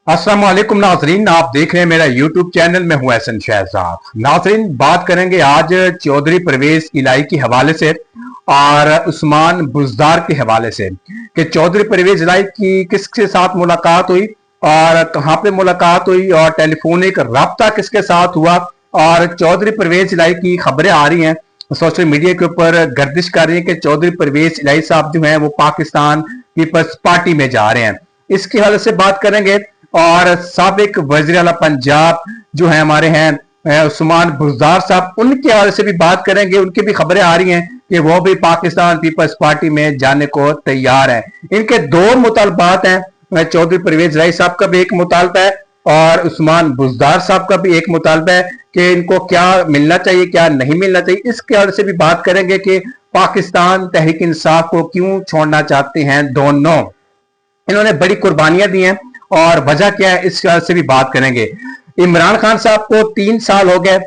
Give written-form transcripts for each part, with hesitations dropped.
अस्सलाम वालेकुम नाजरीन, आप देख रहे हैं मेरा यूट्यूब चैनल में हूं एहसन शहजाद। नाजरीन, बात करेंगे आज चौधरी परवेज इलाही के हवाले से और उस्मान बुजदार के हवाले से कि चौधरी परवेज इलाही की किसके साथ मुलाकात हुई और कहां पे मुलाकात हुई और टेलीफोनिक राब्ता किसके साथ हुआ। और चौधरी परवेज इलाही की खबरें आ रही हैं, सोशल मीडिया के ऊपर गर्दिश कर रही है कि चौधरी परवेज इलाही साहब जो हैं वो पाकिस्तान पीपल्स पार्टी में जा रहे हैं। इसके हवाले से बात करेंगे और साबिक वजीर आला पंजाब जो है हमारे हैं उस्मान बुजदार साहब, उनके हवाले से भी बात करेंगे। उनकी भी खबरें आ रही हैं कि वो भी पाकिस्तान पीपल्स पार्टी में जाने को तैयार है। इनके दो मुतालबात हैं, चौधरी परवेज इलाही साहब का भी एक मुतालबा है और उस्मान बुजदार साहब का भी एक मुतालबा है कि इनको क्या मिलना चाहिए क्या नहीं मिलना चाहिए। इसके हवाले से भी बात करेंगे कि पाकिस्तान तहरीक इंसाफ को क्यों छोड़ना चाहते हैं दोनों, इन्होंने बड़ी कुर्बानियां दी हैं और वजह क्या है इस से भी बात करेंगे। इमरान खान साहब को 3 साल हो गए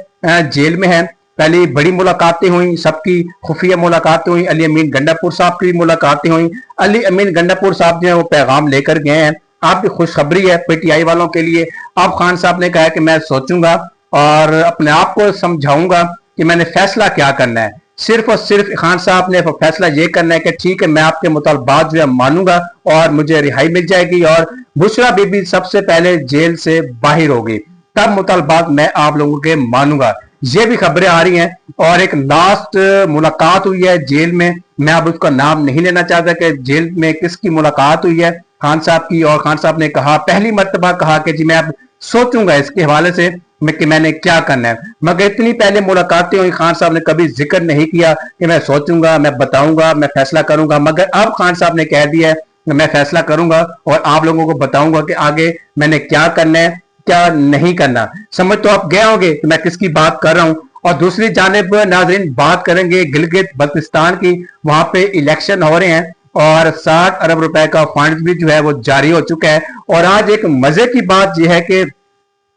जेल में हैं। पहले बड़ी मुलाकातें हुई, सबकी खुफिया मुलाकातें हुई, अली अमीन गंडापुर साहब की भी मुलाकातें हुई। अली अमीन गंडापुर साहब जो है वो पैगाम लेकर गए हैं। आप भी खुशखबरी है पीटीआई वालों के लिए। अब खान साहब ने कहा कि मैं सोचूंगा और अपने आप को समझाऊंगा कि मैंने फैसला क्या करना है। सिर्फ और सिर्फ खान साहब ने फैसला ये करना है कि ठीक है, मैं आपके मुतालबात जो है मानूंगा और मुझे रिहाई मिल जाएगी और बुशरा बीबी सबसे पहले जेल से बाहर होगी, तब मुतालबात मैं आप लोगों के मानूंगा। ये भी खबरें आ रही हैं। और एक लास्ट मुलाकात हुई है जेल में, मैं अब उसका नाम नहीं लेना चाहता कि जेल में किसकी मुलाकात हुई है खान साहब की। और खान साहब ने कहा, पहली मर्तबा कहा कि जी मैं अब सोचूंगा इसके हवाले से कि मैंने क्या करना है। मगर इतनी पहले मुलाकातें हुई, खान साहब ने कभी जिक्र नहीं किया कि मैं सोचूंगा, मैं बताऊंगा, मैं फैसला करूंगा। मगर अब खान साहब ने कह दिया है कि मैं फैसला करूंगा और आप लोगों को बताऊंगा कि आगे मैंने क्या करना है क्या नहीं करना। समझ तो आप गए होंगे कि मैं किसकी बात कर रहा हूं। और दूसरी जानिब नाजरीन बात करेंगे गिलगित बल्तिस्तान की। वहां पे इलेक्शन हो रहे हैं और 60 अरब रुपए का फंड भी जो है वो जारी हो चुका है। और आज एक मजे की बात यह है कि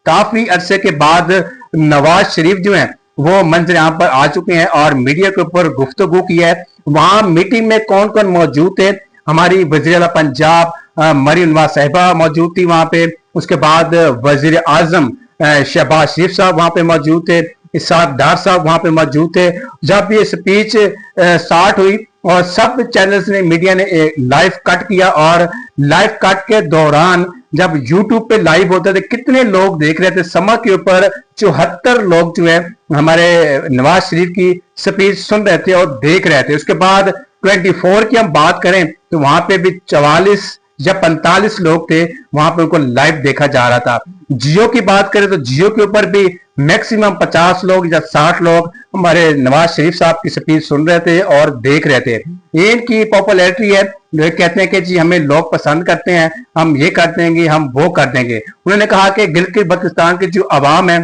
काफी अरसे के बाद नवाज शरीफ जो है वो मंजर यहाँ पर आ चुके हैं और मीडिया के ऊपर गुफ्तगू की है। वहां मीटिंग में कौन कौन मौजूद थे, हमारी वजीर आला पंजाब मरियम नवाज साहिबा मौजूद थी वहां पे। उसके बाद वजीर आजम शहबाज शरीफ साहब वहां पे मौजूद थे, इसाक डार साहब वहां पे मौजूद थे। जब ये स्पीच स्टार्ट हुई और सब चैनल्स ने मीडिया ने लाइव कट किया और लाइव कट के दौरान जब यूट्यूब पे लाइव होते थे कितने लोग देख रहे थे। समा के ऊपर 74 लोग जो है हमारे नवाज शरीफ की स्पीच सुन रहे थे और देख रहे थे। उसके बाद 24 की हम बात करें तो वहां पे भी 44 या 45 लोग थे, वहां पे उनको लाइव देखा जा रहा था। जियो की बात करें तो जियो के ऊपर भी मैक्सिमम 50 लोग या 60 लोग हमारे नवाज शरीफ साहब की स्पीच सुन रहे थे और देख रहे थे। ये इनकी पॉपुलैरिटी है। लोग कहते हैं कि जी हमें लोग पसंद करते हैं, हम ये कर देंगे, हम वो कर देंगे। उन्होंने कहा कि गिलगित बल्तिस्तान की जो आवाम है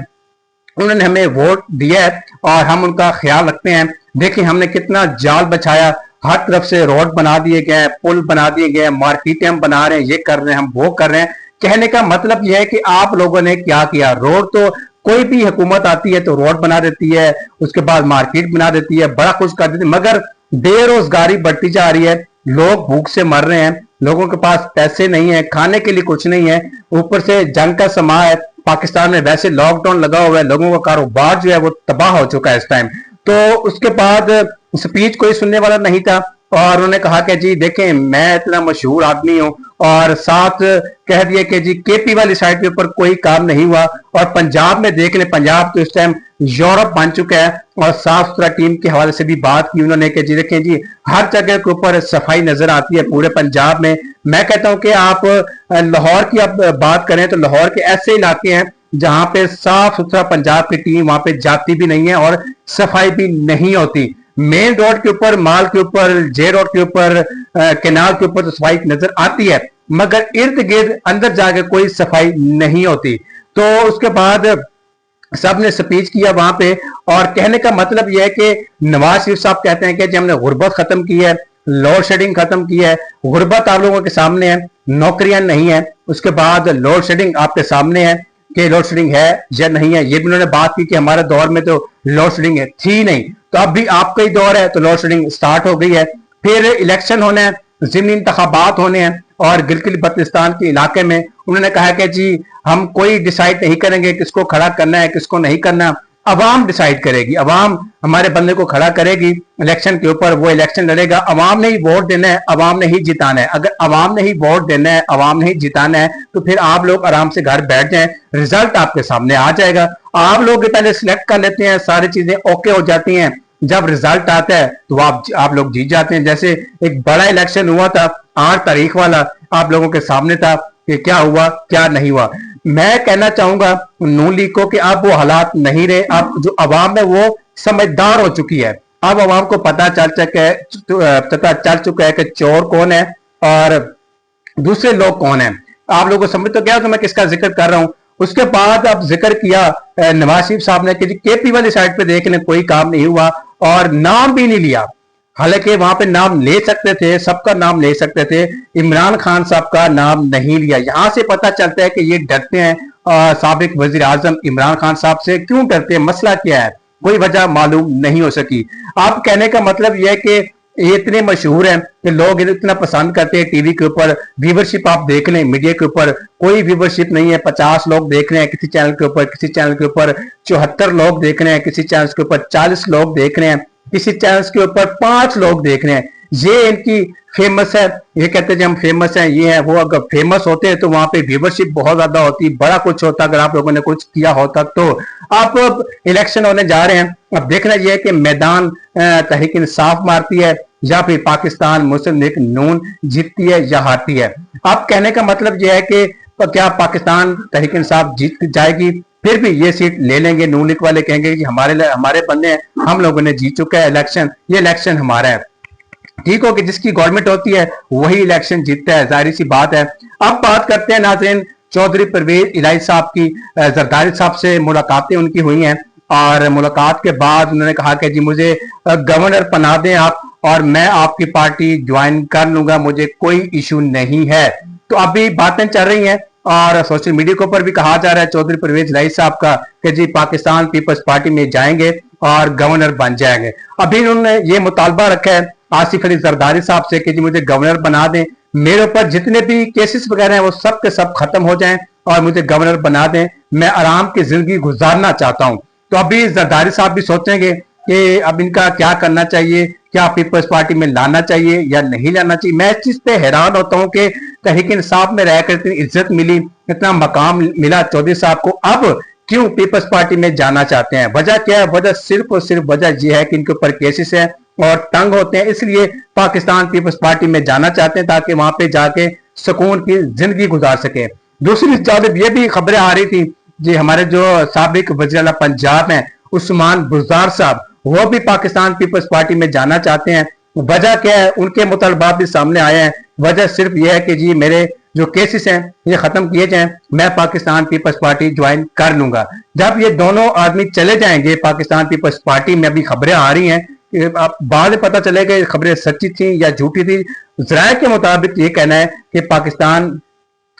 उन्होंने हमें वोट दिया है और हम उनका ख्याल रखते हैं। देखिए हमने कितना जाल बछाया, हर तरफ से रोड बना दिए गए, पुल बना दिए गए, मार्केटें हम बना रहे हैं, ये कर रहे हैं, हम वो कर रहे हैं। कहने का मतलब यह है कि आप लोगों ने क्या किया। रोड तो कोई भी हुकूमत आती है तो रोड बना देती है, उसके बाद मार्केट बना देती है, बड़ा कुछ कर देती है, मगर बेरोजगारी बढ़ती जा रही है, लोग भूख से मर रहे हैं, लोगों के पास पैसे नहीं है, खाने के लिए कुछ नहीं है, ऊपर से जंग का समा है। पाकिस्तान में वैसे लॉकडाउन लगा हुआ है, लोगों का कारोबार जो है वो तबाह हो चुका है इस टाइम। तो उसके बाद स्पीच कोई सुनने वाला नहीं था और उन्होंने कहा कि जी देखें मैं इतना मशहूर आदमी हूं और साथ कह दिया कि जी केपी वाली साइड के ऊपर कोई काम नहीं हुआ। और पंजाब में देख ले, पंजाब तो इस टाइम यूरोप बन चुका है। और साफ सुथरा टीम के हवाले से भी बात की उन्होंने कि जी देखें जी हर जगह के ऊपर सफाई नजर आती है पूरे पंजाब में। मैं कहता हूं कि आप लाहौर की अब बात करें तो लाहौर के ऐसे इलाके हैं जहां पे साफ सुथरा पंजाब की टीम वहां पे जाती भी नहीं है और सफाई भी नहीं होती। मेन रोड के ऊपर, माल के ऊपर, जे रोड के ऊपर, केनाल के ऊपर तो सफाई नजर आती है, मगर इर्द गिर्द अंदर जाकर कोई सफाई नहीं होती। तो उसके बाद सब ने स्पीच किया वहां पे और कहने का मतलब यह है कि नवाज शरीफ साहब कहते हैं कि जी हमने गुर्बत खत्म की है, लोड शेडिंग खत्म की है। गुर्बत आप लोगों के सामने है, नौकरियां नहीं है। उसके बाद लोड शेडिंग आपके सामने है कि लोड शेडिंग है या नहीं है। ये भी उन्होंने बात की कि हमारे दौर में तो लोड शेडिंग थी नहीं, तो अब भी आपका ही दौर है तो लोड शेडिंग स्टार्ट हो गई है। फिर इलेक्शन होने हैं, ज़िमनी इंतखाबात होने हैं और गिलगित बल्तिस्तान के इलाके में उन्होंने कहा कि जी हम कोई डिसाइड नहीं करेंगे किसको खड़ा करना है किसको नहीं करना, अवाम डिसाइड करेगी, अवाम हमारे बंदे को खड़ा करेगी इलेक्शन के ऊपर, वो इलेक्शन लड़ेगा, अवाम ने ही वोट देना है, अवाम ने ही जिताना है। अगर अवाम ने ही वोट देना है, अवाम ने ही जिताना है, तो फिर आप लोग आराम से घर बैठ जाएं, रिजल्ट आपके सामने आ जाएगा। आप लोग पहले सिलेक्ट कर लेते हैं, सारी चीजें ओके हो जाती हैं, जब रिजल्ट आता है तो आप लोग जीत जाते हैं। जैसे एक बड़ा इलेक्शन हुआ था 8 तारीख वाला, आप लोगों के सामने था कि क्या हुआ क्या नहीं हुआ। मैं कहना चाहूंगा नून लीग को कि अब वो हालात नहीं रहे, अब जो अवाम है वो समझदार हो चुकी है, अब अवाम को पता चल चुका है कि चोर कौन है और दूसरे लोग कौन है। आप लोगों को समझ तो क्या कि मैं किसका जिक्र कर रहा हूं। उसके बाद अब जिक्र किया नवाज शरीफ साहब ने कि केपी वाली साइड पे देख लें कोई काम नहीं हुआ और नाम भी नहीं लिया, हालांकि वहां पे नाम ले सकते थे, सबका नाम ले सकते थे, इमरान खान साहब का नाम नहीं लिया। यहां से पता चलता है कि ये डरते हैं साबिक वजीर आजम इमरान खान साहब से। क्यों डरते हैं, मसला क्या है, कोई वजह मालूम नहीं हो सकी। आप कहने का मतलब यह है कि ये इतने मशहूर हैं कि लोग इतना पसंद करते हैं, टीवी के ऊपर व्यूवरशिप आप देख लें, मीडिया के ऊपर कोई व्यूवरशिप नहीं है, 50 लोग देख रहे हैं किसी चैनल के ऊपर, किसी चैनल के ऊपर 74 लोग देख रहे हैं, किसी चैनल के ऊपर 40 लोग देख रहे हैं, किसी चैनल के ऊपर 5 लोग देख रहे हैं। ये इनकी फेमस है, ये कहते हैं हम फेमस हैं, ये है वो। अगर फेमस होते हैं तो वहां पे व्यूवरशिप बहुत ज्यादा होती, बड़ा कुछ होता, अगर आप लोगों ने कुछ किया होता तो। आप इलेक्शन होने जा रहे हैं, अब देखना यह है कि मैदान तहरीक इंसाफ मारती है या फिर पाकिस्तान मुस्लिम लीग नून जीतती है या हारती है। अब कहने का मतलब यह है कि क्या पाकिस्तान तहरीक इंसाफ जीत जाएगी, फिर भी ये सीट ले लेंगे, नून लीग वाले कहेंगे कि हमारे बंदे हैं, हम लोगों ने जीत चुका है इलेक्शन, ये इलेक्शन हमारा है। ठीक हो कि जिसकी गवर्नमेंट होती है वही इलेक्शन जीतता है, जाहिर सी बात है। अब बात करते हैं नाज़रीन, चौधरी परवेज इलाही साहब की, जरदारी साहब से मुलाकातें उनकी हुई हैं और मुलाकात के बाद उन्होंने कहा कि जी मुझे गवर्नर बना दें आप और मैं आपकी पार्टी ज्वाइन कर लूंगा, मुझे कोई इशू नहीं है। तो अभी बातें चल रही हैं और सोशल मीडिया के ऊपर भी कहा जा रहा है चौधरी परवेज इलाही साहब का कि जी पाकिस्तान पीपल्स पार्टी में जाएंगे और गवर्नर बन जाएंगे। अभी उन्होंने ये मुतालबा रखा है आसिफ अली जरदारी साहब से कि जी मुझे गवर्नर बना दें, मेरे ऊपर जितने भी केसेस वगैरह हैं वो सब के सब खत्म हो जाएं और मुझे गवर्नर बना दें, मैं आराम की जिंदगी गुजारना चाहता हूं। तो अभी जरदारी साहब भी सोचेंगे कि अब इनका क्या करना चाहिए, क्या पीपल्स पार्टी में लाना चाहिए या नहीं लाना चाहिए। मैं इस चीज पे हैरान होता हूं कि तहरीक इंसाफ में रहकर इतनी इज्जत मिली, इतना मकाम मिला चौधरी साहब को, अब क्यों पीपल्स पार्टी में जाना चाहते हैं। वजह क्या है, वजह सिर्फ और सिर्फ वजह यह है कि इनके ऊपर केसेस है और तंग होते हैं, इसलिए पाकिस्तान पीपल्स पार्टी में जाना चाहते हैं ताकि वहां पे जाके सुकून की जिंदगी गुजार सके। दूसरी जानब ये भी खबरें आ रही थी जी हमारे जो साबिक वज़ीर आला पंजाब हैं उस्मान बुज़दार साहब, वो भी पाकिस्तान पीपल्स पार्टी में जाना चाहते हैं। वजह क्या है, उनके मुतालबात भी सामने आए हैं। वजह सिर्फ यह है कि जी मेरे जो केसेस हैं ये खत्म किए जाएं, मैं पाकिस्तान पीपल्स पार्टी ज्वाइन कर लूंगा। जब ये दोनों आदमी चले जाएंगे पाकिस्तान पीपल्स पार्टी में, अभी खबरें आ रही हैं, बाद में पता चलेगा खबरें सच्ची थी या झूठी थी। जराये के मुताबिक ये कहना है कि पाकिस्तान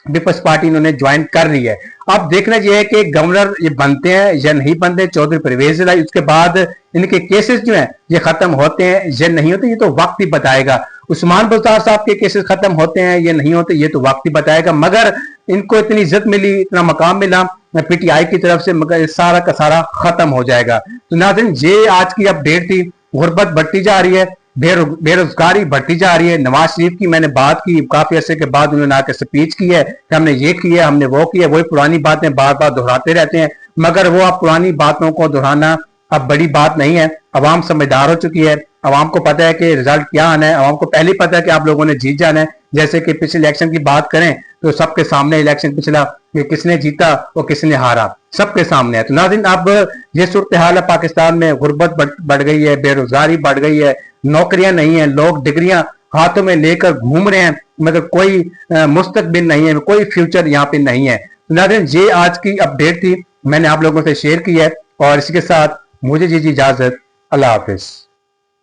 पीपल्स पार्टी इन्होंने ज्वाइन कर ली है। अब देखना यह है कि गवर्नर ये बनते हैं या नहीं बनते चौधरी परवेज इलाही, उसके बाद इनके केसेस जो हैं ये खत्म होते हैं या नहीं होते, ये तो वक्त ही बताएगा। उस्मान बुज़दार साहब के केसेस खत्म होते हैं या नहीं होते, ये तो वक्त ही बताएगा। मगर इनको इतनी इज्जत मिली, इतना मकाम मिला पीटीआई की तरफ से, मगर सारा का सारा खत्म हो जाएगा। तो नाज़रीन ये आज की अपडेट थी। गुर्बत बढ़ती जा रही है, बेरोजगारी बढ़ती जा रही है। नवाज शरीफ की मैंने बात की, काफी अरसे के बाद उन्होंने आकर स्पीच की है कि हमने ये किया हमने वो किया, वही पुरानी बातें बार बार दोहराते रहते हैं। मगर वो अब पुरानी बातों को दोहराना अब बड़ी बात नहीं है। अवाम समझदार हो चुकी है, अवाम को पता है कि रिजल्ट क्या आना है, अवाम को पहले ही पता है कि आप लोगों ने जीत जाना है। जैसे कि पिछले इलेक्शन की बात करें तो सबके सामने इलेक्शन पिछला कि किसने जीता और किसने हारा सबके सामने है। तो नाज़रीन अब ये सूरत हाल है, पाकिस्तान में गुर्बत बढ़ गई है, बेरोजगारी बढ़ गई है, नौकरियां नहीं है, लोग डिग्रियां हाथों में लेकर घूम रहे हैं मगर कोई मुस्तकबिल नहीं है, कोई फ्यूचर यहाँ पे नहीं है। तो नाज़रीन ये आज की अपडेट थी, मैंने आप लोगों से शेयर की है और इसी के साथ मुझे जी इजाजत, अल्लाह हाफिज।